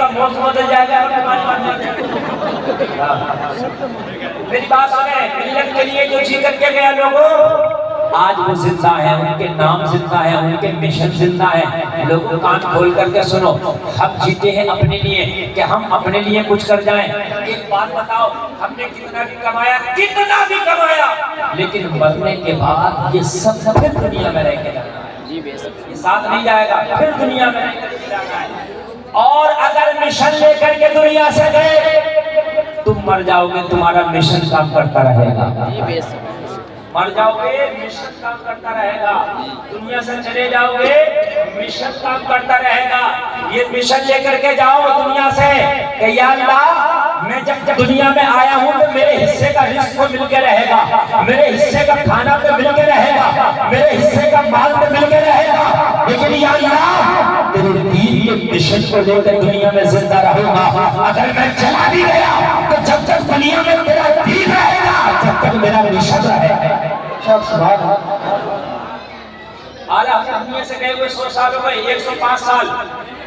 کا موسم بدل جائے گا اور پانی بن جائے گا. میری بات سنیں، ملت کے لیے جو جی کر کے گیا لوگوں، آج وہ زندہ ہے، ان کے نام زندہ ہے، ان کے مشن زندہ ہے. لوگوں کان کھول کر کے سنو، ہم جیتے ہیں اپنے لیے کہ ہم اپنے لیے کچھ کر جائیں. ایک بات بتاؤ، ہم نے کتنا بھی کمایا لیکن مرنے کے بعد یہ سب پھر دنیا میں رہ کے جانا ہے، یہ ساتھ نہیں جائے گا، پھر دنیا میں رہ کے جانا ہے. اور اگر مشن لے کر کے دنیا سے گئے تم مر جاؤ گے، تمہارا مشن کام کرتا رہے گا. مر جاؤ گے مشن کام کرتا رہے گا، دنیا سے چلے جاؤ گے مشن کام کرتا رہے گا. یہ مشن لے کر کے جاؤ دنیا سے کہ یا اللہ میں جب دنیا میں آیا ہوں تو میرے حصے کا رزق مل کے رہے گا، میرے حصے کا کھانا پہ مل کے رہے گا، میرے حصے کا مال پہ مل کے رہے گا. لیکن یا اللہ تیرے دین کے مشن کو لے کر دنیا میں زندہ رہوں گا. اگر میں چلا بھی گیا تو جب تک دنیا میں میرا دین رہے گا جب تک میرا مشن رہے گا. اعلیٰ حضرت دنیا سے گئے ہوئے 100 سال ہو گئے، 105 سال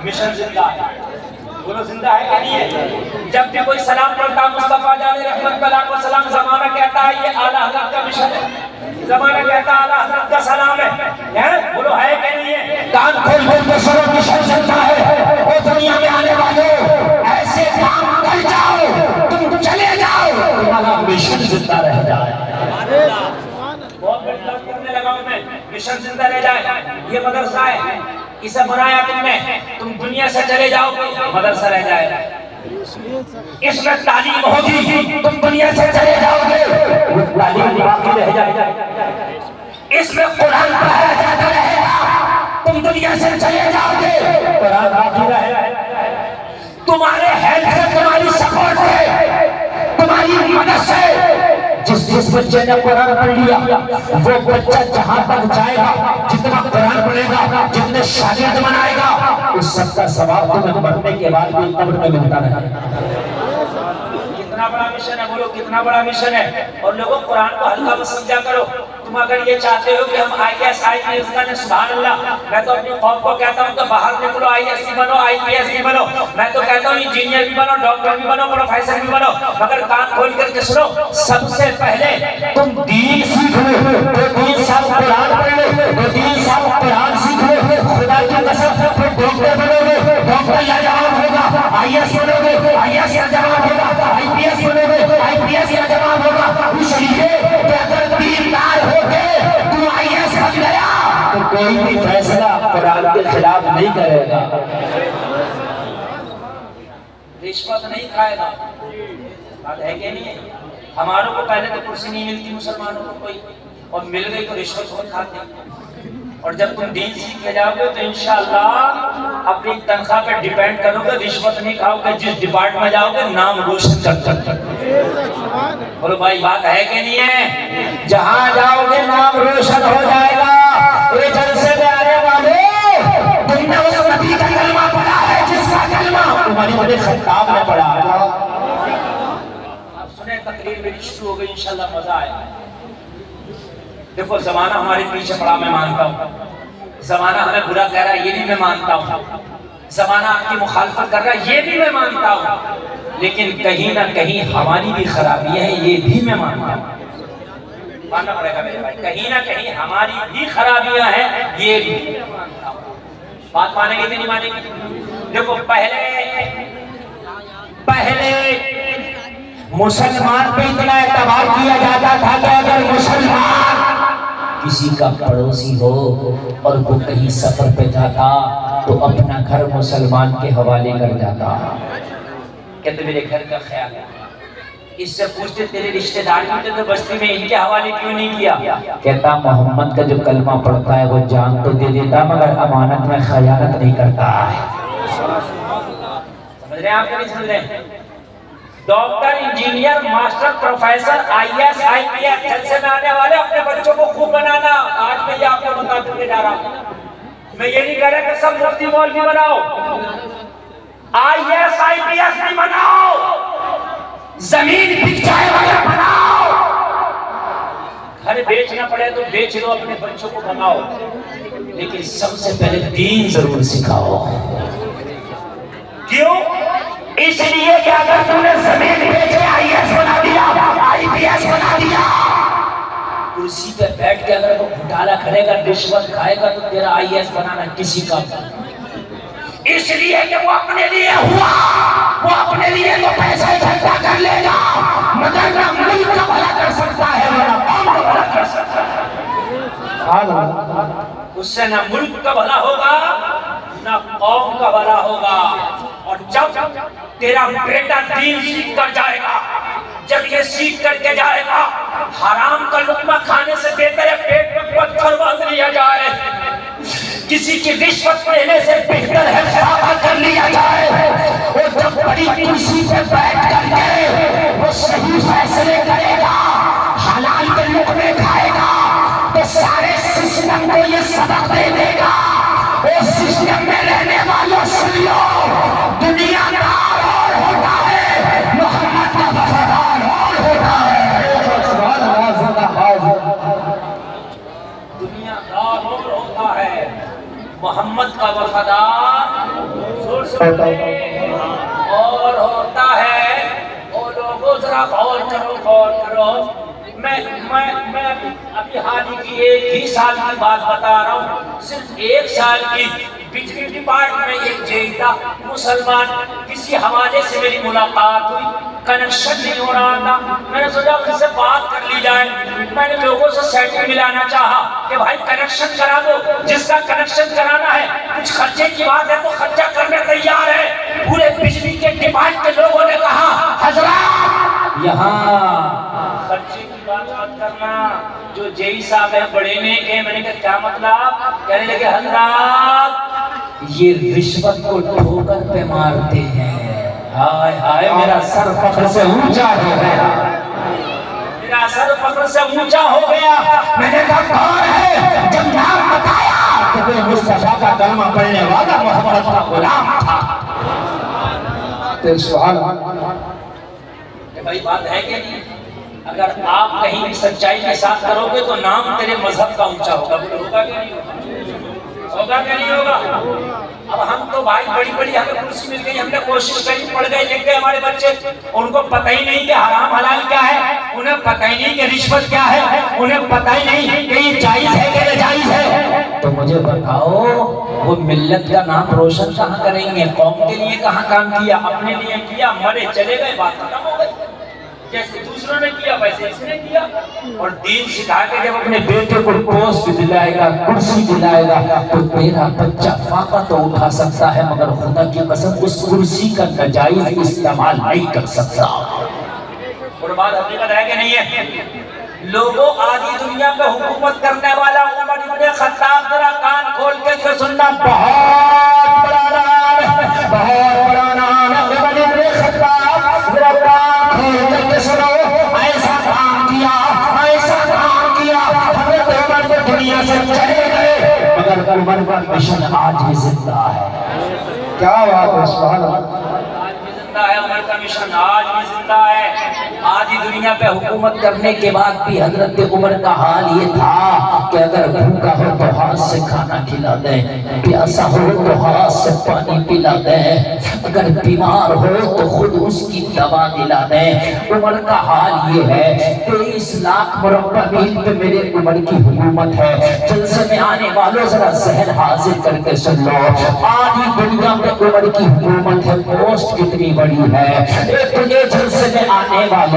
مشن زندہ ہے. بولو زندہ ہے کہ نہیں ہے؟ جب بھی کوئی سلام پڑھتا مصطفیٰ جان رحمت بلاک و سلام، زمانہ کہتا ہے یہ اعلیٰ حضرت کا مشن ہے، زمانہ کہتا ہے اعلیٰ حضرت کا سلام ہے. بولو ہے کہ نہیں ہے؟ کان کھول کر کے سنو، مشن زندہ ہے. وہ دنیا میں آنے والوں ایسے کام کر جاؤ، تم چلے جاؤ، تمہارا مشن زندہ رہ جائے. بہت محنت کرنے لگا ہوں میں، مشن زندہ رہ جائے. یہ مدرسہ ہے، اسے بنایا تم نے، تم دنیا سے چلے جاؤ مدرسہ رہ جائے گا. اس میں تعلیم ہوگی، تم دنیا سے چلے جاؤ گے وہ تعلیم باقی رہ جائے گا. اس میں قرآن پڑھایا جاتا رہے گا، تم دنیا سے چلے جاؤ گے قرآن باقی رہے گا. تمہارے ہیلتھ سے، تمہاری سپورٹ سے، تمہاری مدد سے جس بچے نے قرآن پڑھ لیا وہ بچہ جہاں تک جائے گا، جتنا قرآن پڑھے گا، جتنے شاگرد بنائے گا، اس سب کا ثواب تمہیں مرنے کے بعد بھی قبر میں ملتا رہے گا. کتنا بڑا مشن ہے، بولو کتنا بڑا مشن ہے. اور لوگوں قرآن کو ہلکا مت سمجھا کرو. تم اگر یہ چاہتے ہو کہ ہم IAS IPS بنے، سبحان اللہ، میں تو اپنی قوم کو کہتا ہوں کہ باہر نکلو، IAS بنو، IPS بھی بنو. میں تو کہتا ہوں انجینئر بھی بنو، ڈاکٹر بھی بنو، پروفیسر بھی بنو. مگر کان کھول کر کے سنو، سب سے پہلے تم دین سیکھ لو. 2-3 سال قرآن پڑھ لو، 2-3 سال قرآن سیکھ لو، خدا کی قسم پھر ڈاکٹر بنو گے، ڈاکٹر یا جواب ہوگا. IAS بنو گے، IAS یا جواب ہوگا. IPS بنو گے، IPS یا جواب ہوگا. اس لیے کہ اگر دیندار ہو کے تو IAS بن گیا تو کوئی بھی فیصلہ قرآن کے خلاف نہیں کرے گا، رشوت نہیں کھائے گا. بات ہے کہ نہیں ہے؟ ہماروں کو پہلے تو کرسی نہیں ملتی مسلمانوں کو کوئی، اور مل گئی تو رشوت بہت کھاتے ہیں. اور جب تم دین سیکھ کے جاؤ گے تو انشاءاللہ اپنی تنخواہ پہ ڈیپینڈ کرو گے، رشوت نہیں کھاؤ گے. جس ڈپارٹمنٹ میں جاؤ گے نام روشن کر. بولو بھائی بات ہے کہ نہیں ہے؟ جہاں جاؤ گے نام روشن ہو جائے گا. یہ جلسے میں آنے والے تم نے اس نبی کا کلمہ پڑھا ہے جس کا کلمہ تمہاری بڑے خطاب نے پڑھا ہے. آپ سنیں تقریر میری شروع ہو گئی، انشاءاللہ مزہ آئے. دیکھو زمانہ ہمارے پیچھے پڑا، میں مانتا ہوں. زمانہ ہمیں برا کہہ رہا ہے، یہ بھی میں مانتا ہوں. زمانہ آپ کی مخالفت کر رہا ہے، یہ بھی میں مانتا ہوں. لیکن کہیں نہ کہیں ہماری بھی خرابیاں ہیں، یہ بھی میں مانتا ہوں. ماننا پڑے گا میرے بھائی، کہیں نہ کہیں ہماری بھی خرابیاں ہیں، یہ بھی میں مانتا ہوں. بات مانیں گے کہ نہیں مانیں گے؟ دیکھو پہلے مسلمان پہ اتنا اعتبار کیا جاتا تھا کہ اگر مسلمان کسی کا پڑوسی ہو اور وہ کہیں سفر پہ جاتا تو اپنا گھر مسلمان کے حوالے کر جاتا. کہتے میرے گھر کا خیال ہے. اس سے پوچھتے تیرے رشتہ دار بھی تو بستی میں ان کے حوالے کیوں نہیں کیا؟ کہتا محمد کا جو کلمہ پڑھتا ہے وہ جان تو دے دیتا مگر امانت میں خیانت نہیں کرتا. سمجھ رہے ہیں آپ؟ نہیں سمجھ رہے؟ Doctor, engineer, master, professor, IAS IPS جلسے میں آنے والے اپنے بچوں کو خوب بنانا. آج میں یہ آپ کو بتا دے جا رہا ہوں. میں یہ نہیں کہہ رہا کہ سب مفتی مولوی بناؤ، IAS IPS نہیں بناؤ، زمین بک جائے والا بناؤ. گھر بیچنا پڑے تو بیچ لو، اپنے بچوں کو بناؤ، لیکن سب سے پہلے دین ضرور سکھاؤ. کیوں؟ اس لیے کہ اگر تم نے زمین بیچے IAS بنا دیا IPS بنا دیا، کرسی پہ بیٹھ کے اگر وہ گھوٹالا کرے گا رشوت کھائے گا تو تیرا IAS بنانا کسی کا اس لیے کہ وہ اپنے لیے ہوا، وہ اپنے لیے تو پیسہ اکٹھا کر لے گا مگر نہ ملک کا بھلا کر سکتا ہے نہ قوم کا بھلا کر سکتا ہے۔ اس سے نہ ملک کا بھلا ہوگا نہ قوم کا بھلا ہوگا۔ اور جب تیرا بیٹا دین سیکھ کر جائے گا، جب یہ سیکھ کر کے جائے گا حرام کا لقمہ کھانے سے بہتر ہے پیٹ میں پتھر باندھ لیا جائے، کسی کی رشوت لینے سے بہتر ہے خرابہ کر لیا جائے۔ اور جب بڑی کرسی پہ بیٹھ کر کے وہ صحیح فیصلے کرے گا، حلال کے لقمے کھائے گا، تو سارے سسٹم کو یہ سبق دے دے گا، اس سسٹم میں رہنے والوں سن لو، دنیا دار اور ہوتا ہے، محمد کا وفادار اور ہوتا ہے۔ دنیا دار اور ہوتا ہے، محمد کا وفادار اور ہوتا ہے۔ اور لوگوں ذرا غور کرو، میں ابھی حال ہی کی ایک ہی سال کی بات بتا رہا ہوں، صرف ایک سال کی بجلی ڈپارٹمنٹ میں ایک جیتا مسلمان کسی حوالے سے میری ملاقات ہوئی، کنیکشن نہیں ہو رہا تھا، میں نے سوچا ان سے بات کر لی جائے، میں نے لوگوں سے سیٹنگ ملانا چاہا کہ بھائی کنیکشن کرا دو، جس کا کنیکشن کرانا ہے کچھ خرچے کی بات ہے تو خرچہ کرنے تیار ہے۔ پورے بجلی کے ڈپارٹمنٹ کے لوگوں نے کہا حضرات یہاں خرچے کی بات مت کرنا، جو جئی صاحب ہیں بڑے نیک ہیں۔ میں نے کہا کیا مطلب؟ کہنے لگے حضرات یہ رشوت کو ٹھوکر پہ مارتے ہیں۔ ہائے ہائے میرا سر فخر سے اونچا ہو گیا، میرا سر فخر سے اونچا ہو گیا۔ میں نے کہا کون ہے؟ جب نام بتایا تو وہ مصطفیٰ کا کلمہ پڑھنے والا محمد کا غلام تھا۔ سبحان کہ بھائی بات ہے کہ نہیں؟ اگر آپ کہیں بھی سچائی کے ساتھ کرو گے تو نام تیرے مذہب کا اونچا ہوگا، بولے ہوگا کہ نہیں ہوگا؟ ہوگا کہ نہیں ہوگا؟ اب ہم تو بھائی بڑی بڑی ہمیں کرسی مل گئی، ہم نے کوشش کری، پڑھ گئے لکھ گئے، ہمارے بچے ان کو پتہ ہی نہیں کہ حرام حلال کیا ہے، انہیں پتہ ہی نہیں کہ رشوت کیا ہے، انہیں پتہ ہی نہیں کہ یہ جائز ہے کہ ناجائز ہے۔ تو مجھے بتاؤ وہ ملت کا نام روشن کہاں کریں گے؟ قوم کے لیے کہاں کام کیا؟ اپنے لیے کیا، مرے چلے گئے، بات ختم ہو گئی۔ جیسے دوسروں نے کیا ویسے اس نے کیا۔ اور دین سکھا کے جب اپنے بیٹے کو پوسٹ دلائے گا، کرسی دلائے گا، تو تیرا بچہ فاقہ تو اٹھا سکتا ہے مگر خدا کی قسم اس کرسی کا ناجائز استعمال نہیں کر سکتا۔ اور بات حقیقت ہے کہ نہیں ہے؟ لوگوں آدھی دنیا پہ حکومت کرنے والا عمر ابن خطاب، ذرا کان کھول کے سننا، بہت بڑا نام ہے، بہت بڑا نام ہے عمر ابن خطاب، ذرا کان کھول کے سنو، ایسا کام کیا، ایسا کام کیا، حضرت عمر کو دنیا سے چلے گئے مگر عمر کا مشن آج بھی زندہ ہے۔ کیا بات ہے، سبحان اللہ۔ ہے عمر کا مشن آج بھی زندہ ہے۔ آج ہی دنیا پہ حکومت کرنے کے بعد بھی حضرت عمر کا حال یہ تھا کہ اگر بھوکا ہو تو ہاتھ سے کھانا کھلا دیں، پیاسا ہو تو ہاتھ سے پانی پلا دیں، اگر بیمار ہو تو خود اس کی دوا دلا دیں۔ عمر کا حال یہ ہے 23 لاکھ مربع میل پہ میرے عمر کی حکومت ہے۔ جلسے میں آنے والوں ذرا ذہن حاضر کر کے سن لو، آج ہی دنیا پہ عمر کی حکومت ہے۔ پوسٹ کتنی بڑی ہے، تجھے جلسے میں آنے والوں،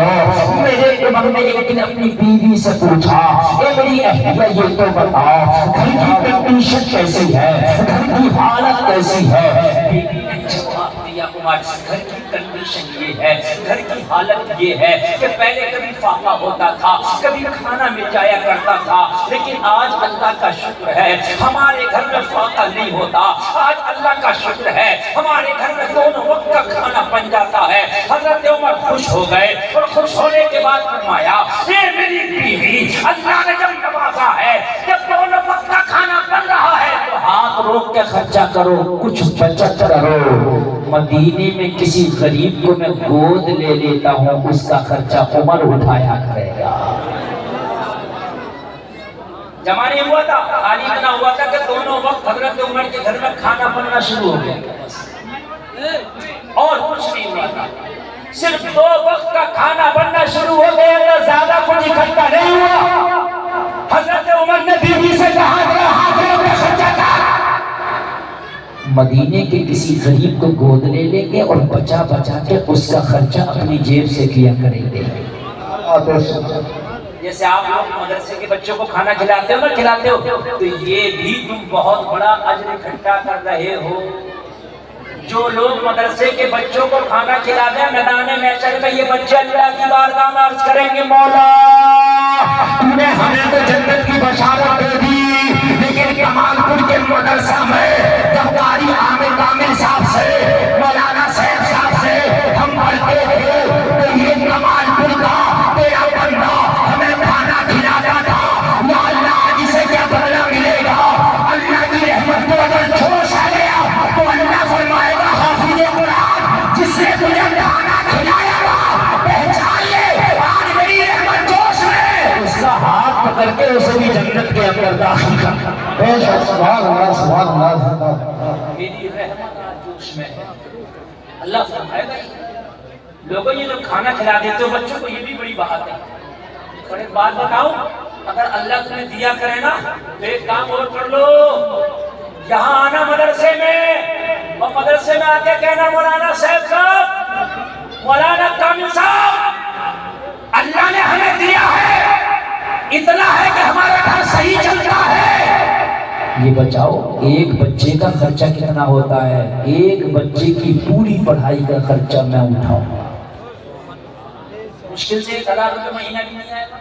میرے عمر نے ایک دن اپنی بیوی سے پوچھا، اے میری اہلیہ یہ تو بتاؤ گھر کی کنڈیشن کیسی ہے، گھر کی حالت کیسی ہے؟ بیوی نے جواب دیا عمر گھر کی کنڈیشن یہ ہے، گھر کی حالت یہ ہے کہ پہلے کبھی فاقہ ہوتا تھا، کبھی کھانا مل جایا کرتا تھا، لیکن آج اللہ کا شکر ہے ہمارے گھر میں فاقہ نہیں ہوتا۔ آج اللہ کا شکر ہے ہمارے گھر میں دونوں وقت کا کھانا بن جاتا ہے۔ حضرت عمر خوش ہو گئے اور خوش ہونے کے بعد فرمایا، اے میری بیوی، اللہ نے جب نوازا ہے، جب دونوں وقت کا کھانا بن رہا ہے تو ہاتھ روک کے خرچہ کرو، کچھ بچت کرو۔ مدینے میں کسی غریب کو میں گود لے لیتا ہوں، اس کا خرچہ عمر اٹھایا کرے گا۔ جمع نہیں ہوا تھا، حال اتنا ہوا تھا کہ دونوں وقت حضرت عمر کے گھر میں کھانا بننا شروع ہو گیا اور کچھ نہیں ہوا تھا. صرف 2 وقت کا کھانا بننا شروع ہو گیا تو زیادہ کچھ اکٹھا نہیں ہوا. حضرت عمر نے بیوی سے کہا کہ ہاتھوں میں خرچہ تھا. مدینے کے کسی غریب کو گود لے لیں گے اور بچا بچا کے اس کا خرچہ اپنی جیب سے کیا کریں گے. جیسے آپ لوگ مدرسے کے بچوں کو کھانا کھلاتے ہو نا کھلاتے ہو تو یہ بھی تم بہت بڑا اجر اکٹھا کر رہے ہو. جو لوگ مدرسے کے بچوں کو کھانا کھلاتے ہیں میدان محشر میں یہ بچے اللہ کی بارگاہ میں عرض کریں گے مولا تو نے ہمیں تو جنت کی بشارت دے دی لیکن کمال پور کے مدرسہ میں جب قاری عامر کامل صاحب سے مولانا صاحب صاحب سے ہم پڑھتے تھے تو یہ کمال پور کا تیرا بندہ ہمیں کھانا کھلاتا تھا. یا اللہ آج اسے کیا بدلہ ملے گا. اللہ کی رحمت کو اگر جوش آ گیا تو اللہ فرمائے گا حافظ قرآن جس نے تجھے کھانا کھلایا گا پہچان لے آج میری رحمت جوش میں. اس کا ہاتھ پکڑ کے اسے بھی جنت کے اندر داخل کرنا. سبحان اللہ سبحان اللہ. میری رحمت آج جوش میں ہے. اللہ فرمائے گا لوگوں یہ جو کھانا کھلا دیتے ہو بچوں کو یہ بھی بڑی بات ہے. اور ایک بات بتاؤں اگر اللہ تمہیں دیا کرے نا تو ایک کام اور کر لو. یہاں آنا مدرسے میں اور مدرسے میں آ کے کہنا مولانا صاحب صاحب مولانا کامل صاحب اللہ نے ہمیں دیا ہے اتنا ہے کہ ہمارا گھر صحیح چلتا ہے. یہ بچاؤ ایک بچے کا خرچہ کتنا ہوتا ہے. ایک بچے کی پوری پڑھائی کا خرچہ میں اٹھاؤں گا. مشکل سے 1000 روپے مہینہ بھی نہیں آئے گا.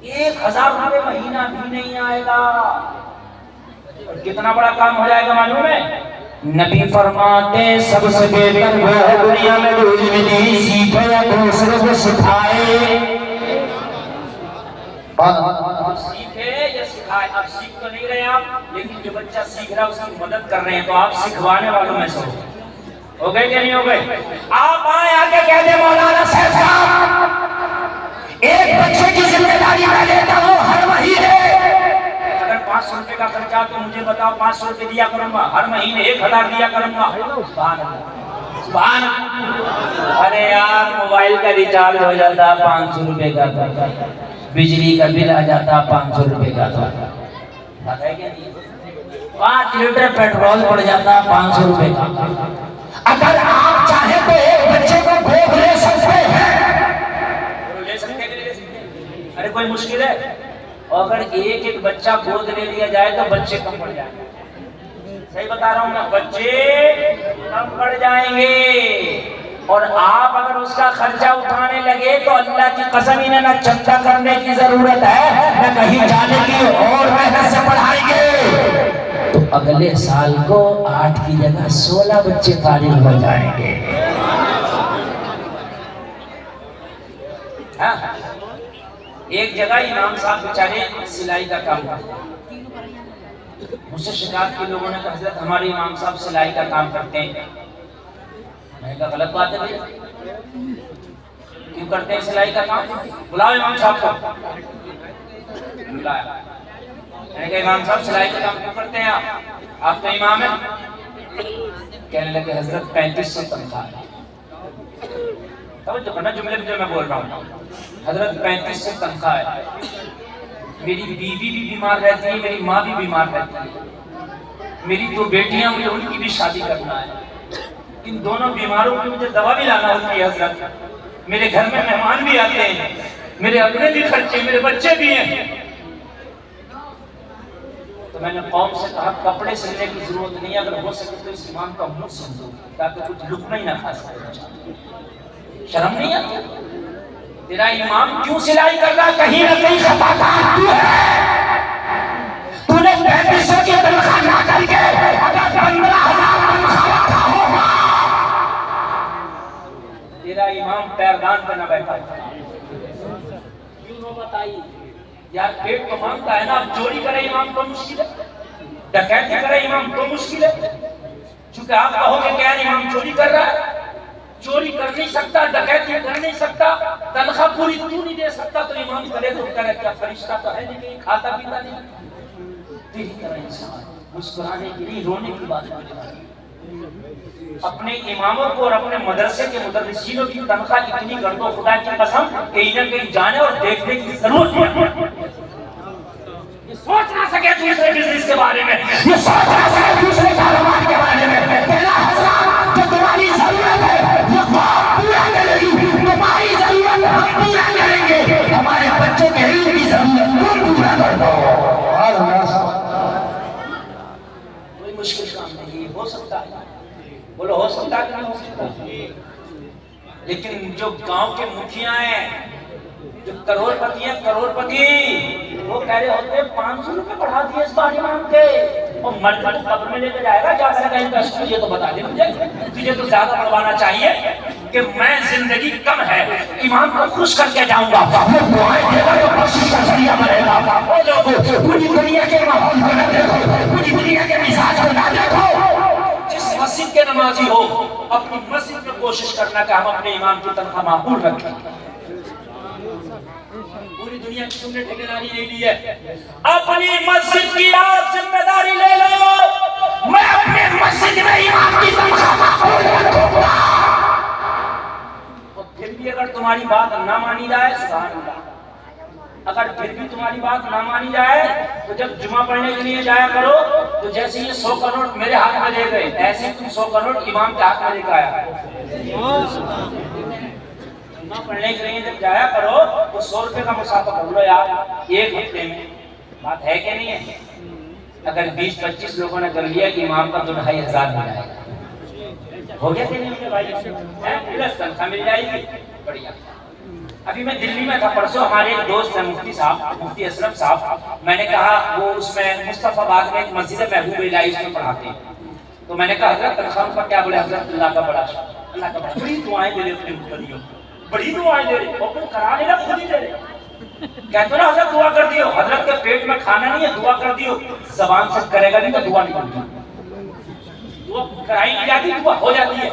1000 روپے مہینہ بھی نہیں آئے گا. اور کتنا بڑا کام ہو جائے گا معلوم ہے. نبی فرماتے سب سے بہتر وہ ہے دنیا میں جو علم نہیں سیکھے یا دوسرے کو سکھائے. سیکھے یا سکھائے. آپ سیکھ تو نہیں رہے آپ لیکن جو بچہ سیکھ رہا ہے اس کی مدد کر رہے ہیں تو آپ سکھوانے والوں میں سے ہو گئے کہ نہیں ہو گئے. آپ آئے آگے کہہ دیں مولانا صاحب صاحب ایک بچے کی ذمہ داری میں لیتا ہوں ہر مہینے. اگر 500 روپے کا خرچہ تو مجھے بتاؤ 500 روپے دیا کروں گا. ہر مہینے 1000 دیا کروں گا. سبحان اللہ سبحان اللہ. ارے یار موبائل کا ریچارج ہو جاتا 500 روپے کا تھا. بجلی کا بل آ جاتا 500 روپے کا تھا. 5 لیٹر پیٹرول پڑ جاتا 500 روپے کا. اگر آپ چاہیں تو ایک بچے کو گود لے سکتے ہیں. لے سکتے ہیں کہ نہیں لے سکتے. ارے کوئی مشکل ہے. اگر ایک بچہ گود لے لیا جائے تو بچے کم پڑ جائیں گے. صحیح بتا رہا ہوں میں. بچے کم پڑ جائیں گے. اور آپ اگر اس کا خرچہ اٹھانے لگے تو اللہ کی قسم انہیں نہ چندہ کرنے کی ضرورت ہے نہ کہیں جانے کی اور محنت سے پڑھائیں گے تو اگلے سال کو 8 کی جگہ 16 بچے فارغ ہو جائیں گے. ایک جگہ امام صاحب بیچارے سلائی کا کام کرتے ہیں. مجھ سے شکایت کے لوگوں نے کہا حضرت ہمارے امام صاحب سلائی کا کام کرتے ہیں. میں نے کہا غلط بات ہے بھائی. کیوں کرتے ہیں سلائی کا کام؟ بلاؤ امام صاحب کو. بلایا. میں نے کہا امام صاحب سلائی کا کام کیوں کرتے ہیں آپ تو امام ہیں. کہنے لگے حضرت 3500 تنخواہ ہے. توجہ کرنا جملے جو میں بول رہا ہوں. حضرت 3500 تنخواہ ہے. میری بیوی بھی بیمار رہتی ہے میری ماں بھی بیمار رہتی ہے. میری 2 بیٹیاں ہوئی ان کی بھی شادی کرنا ہے. ان دونوں بیماروں کی مجھے دوا بھی لانا ہوتی ہے حضرت. میرے گھر میں مہمان بھی آتے ہیں. میرے اپنے بھی خرچے میرے بچے بھی ہیں. تو میں نے قوم سے کہا کپڑے سلنے کی ضرورت نہیں. اگر ہو سکے تو اس امام کا منہ سمجھو تاکہ کچھ لقمہ ہی نہ کھا سکے. شرم نہیں آتی؟ تیرا امام کیوں سلائی کر رہا؟ کہیں نہ کہیں خطا کار تو ہے. تو نے 3500 کی تنخواہ نہ کر کے اگر 15000 تنخواہ رکھا ہوگا. تیرا امام پیردان پہ نہ بیٹھا. کیوں نہ بتائی یار. پیٹ تو مانگتا ہے نا. اب چوری کرے امام تو مشکل ہے. ڈکیتی کرے امام تو مشکل ہے. چونکہ آپ کہو گے کہ امام چوری کر رہا ہے. چوری کر نہیں سکتا ڈکیتی کر نہیں سکتا تنخواہ پوری تو نہیں دے سکتا تو امام کرے تو کرے کیا فرشتہ تو ہے نہیں کہیں کھاتا پیتا نہیں. تیری طرح انسان مسکرانے کی نہیں رونے کی بات ہے. اپنے اماموں کو اور اپنے مدرسے کے مدرسینوں کی تنخواہ اتنی کر دو خدا کی قسم کہیں نہ کہیں جانے اور دیکھنے کی ضرورت ہے. یہ سوچ نہ سکے دوسرے بزنس کے بارے میں, یہ سوچ نہ سکے دوسرے کاروبار کے بارے میں. تیرا حضرات جو تمہاری ضرورت ہے یہ خواب پورا کرے گی, تمہاری ضرورت ہم پورا کریں گے, ہمارے بچوں کے علم کی ضرورت تم پورا کر دو. کوئی مشکل کام نہیں, ہو سکتا ہے. بولو ہو سکتا ہے کہ نہیں ہو سکتا. لیکن جو گاؤں کے مکھیا ہیں, جو کروڑ پتی ہیں, کروڑ پتی, وہ کہہ رہے ہوتے ہیں 500 روپے بڑھا دیے اس بار امام کے, اور مرد کو قبر میں لے کے جائے گا جا کر کہیں کا اسکول. یہ تو بتا دے مجھے, تجھے تو زیادہ بڑھوانا چاہیے کہ میں زندگی کم ہے امام کو خوش کر کے جاؤں گا. وہ دعائیں دے گا تو بخشش کا ذریعہ بنے گا. وہ لوگوں پوری دنیا کے ماحول کو نہ دیکھو, پوری دنیا کے مزاج کو نہ دیکھو. جس مسجد کے نمازی ہو اپنی مسجد میں کوشش کرنا کہ ہم اپنے امام کی تنخواہ معقول رکھیں. پوری دنیا کی تم نے ٹھیکیداری لے لی ہے, اپنی مسجد کی آپ ذمہ داری لے لو. میں اپنے مسجد میں امام کی تنخواہ معقول رکھوں گا. اور پھر بھی اگر تمہاری بات نہ مانی جائے, سبحان اللہ, اگر پھر بھی تمہاری بات نہ مانی جائے تو جب جمعہ پڑھنے کے لیے جایا کرو تو جیسے یہ 100 کروڑ میرے ہاتھ میں دے گئے ایسے تم 100 کروڑ امام کے ہاتھ میں لے کے آیا. جمعہ پڑھنے کے لیے جب جایا کرو تو 100 روپے کا مسافہ کر لو یار ایک ہفتے میں. بات ہے کہ نہیں ہے؟ اگر 20-25 لوگوں نے کر لیا کہ امام کا 2,500 مل جائے گا, ہو گیا کہ نہیں میرے بھائی؟ پلس تنخواہ مل جائے گی. بڑھیا. ابھی میں دلی میں تھا پرسوں, ہمارے ایک دوست ہیں مفتی صاحب, مفتی اسلم صاحب, میں نے کہا وہ اس میں مصطفیٰ آباد میں ایک مسجد ہے محبوب الہی, اس میں پڑھاتے ہیں. تو میں نے کہا حضرت تنخواہ پر کیا بولے؟ حضرت اللہ کا بڑا شکر, اللہ کا بڑا, بڑی دعائیں دے رہے اپنے مقتدیوں, بڑی دعائیں دے رہے, اور کوئی کرا نہیں رہا, خود ہی دے رہے. کہتے نا حضرت دعا کر دیو, حضرت کے پیٹ میں کھانا نہیں ہے, دعا کر دیو. زبان سے کرے گا نہیں تو دعا نہیں کرتی. دعا کرائی نہیں جاتی, دعا ہو جاتی ہے.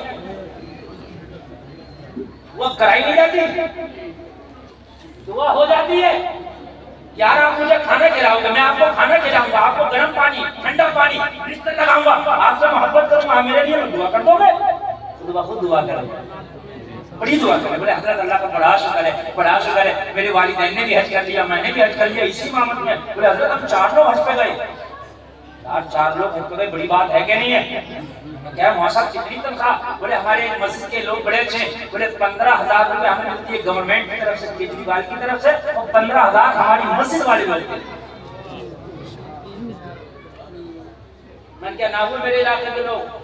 دعا کرائی نہیں جاتی, دعا ہو جاتی ہے. یار آپ مجھے کھانا کھلاؤ گے, میں آپ کو کھانا کھلاؤں گا, آپ کو گرم پانی, ٹھنڈا پانی, بستر لگاؤں گا, آپ سے محبت کروں گا, میرے لیے دعا کر دو گے. خود بخود دعا کرو, بڑی دعا کرے. بولے حضرت اللہ کا بڑا شکر ہے, بڑا شکر ہے, میرے والدین نے بھی حج کر لیا, میں نے بھی حج کر لیا اسی امامت میں. بولے حضرت اب 4 لوگ حج پہ گئے. 4 لوگ حج پہ گئے, بڑی بات ہے کہ نہیں ہے؟ کیا موسیٰ کتنی تنخواہ؟ بولے ہمارے مسجد کے لوگ بڑے اچھے, بولے 15,000 روپے ہمیں ملتی ہے گورنمنٹ کی طرف سے, کیجریوال کی طرف سے, اور 15,000 ہماری مسجد والے ملتے ہیں. میں کیا نہ ہوئے میرے علاقے کے لوگ